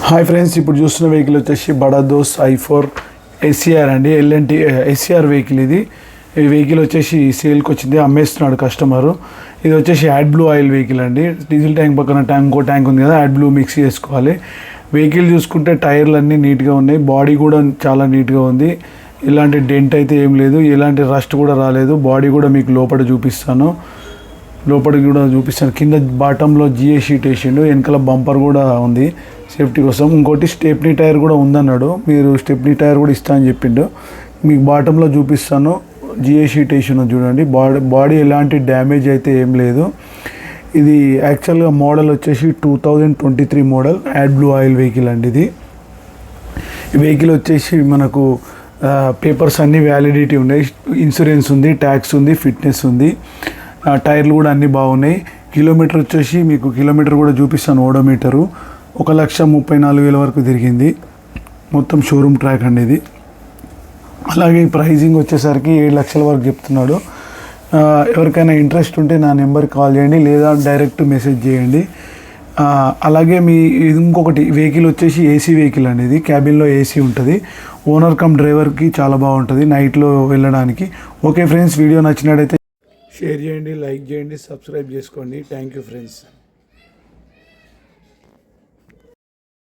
Hi friends, ఇప్పుడు చూస్తున్న vehicle వచ్చేసి బడా దోస్త్ i4 SCR అండి. L N T SCR vehicle. ఈ వెహికల్ వచ్చేసి సేల్కి వచ్చింది, అమ్మేస్తున్నాడు కస్టమరు. ఇది వచ్చేసి యాడ్ బ్లూ ఆయిల్ వెహికల్ అండి. డీజిల్ ట్యాంక్ పక్కన ఇంకో ట్యాంక్ ఉంది కదా, యాడ్ బ్లూ మిక్స్ చేసుకోవాలి. వెహికల్ చూసుకుంటే టైర్లు అన్నీ నీట్గా ఉన్నాయి, బాడీ కూడా చాలా నీట్గా ఉంది. ఎలాంటి డెంట్ అయితే ఏం లేదు, ఎలాంటి రస్ట్ కూడా రాలేదు. బాడీ కూడా మీకు లోపల చూపిస్తాను, కింద బాటంలో GA షీట్ వేసిండు, వెనకాల బంపర్ కూడా ఉంది సేఫ్టీ కోసం. ఇంకోటి స్టెప్నీ టైర్ కూడా ఉందన్నాడు, మీరు స్టెప్నీ టైర్ కూడా ఇస్తా అని చెప్పిండు. మీకు బాటంలో చూపిస్తాను, GA షీట్ వేసిండు చూడండి. బాడీ ఎలాంటి డ్యామేజ్ అయితే ఏం లేదు. ఇది యాక్చువల్గా మోడల్ వచ్చేసి 2023 model add blue oil vehicle అండి. ఈ వెహికల్ వచ్చేసి మనకు పేపర్స్ అన్నీ వ్యాలిడిటీ ఉన్నాయి, ఇన్సూరెన్స్ ఉంది, ట్యాక్స్ ఉంది, ఫిట్నెస్ ఉంది, టైర్లు కూడా అన్నీ బాగున్నాయి. కిలోమీటర్ వచ్చేసి మీకు కిలోమీటర్ కూడా చూపిస్తాను. ఓడోమీటరు 1,34,000 వరకు తిరిగింది. మొత్తం షోరూమ్ ట్రాక్ అండి ఇది. అలాగే ప్రైజింగ్ వచ్చేసరికి 7 లక్షల వరకు చెప్తున్నాడు. ఎవరికైనా ఇంట్రెస్ట్ ఉంటే నా నెంబర్కి కాల్ చేయండి, లేదా డైరెక్ట్ మెసేజ్ చేయండి. అలాగే ఇంకొకటి వెహికల్ వచ్చేసి AC వెహికల్ అండి. ఇది క్యాబిన్లో AC ఉంటుంది, ఓనర్ కమ్ డ్రైవర్కి చాలా బాగుంటుంది నైట్లో వెళ్ళడానికి. ఓకే ఫ్రెండ్స్, వీడియో నచ్చినట్టయితే షేర్ చేయండి, లైక్ చేయండి, సబ్స్క్రైబ్ చేసుకోండి. Thank you friends.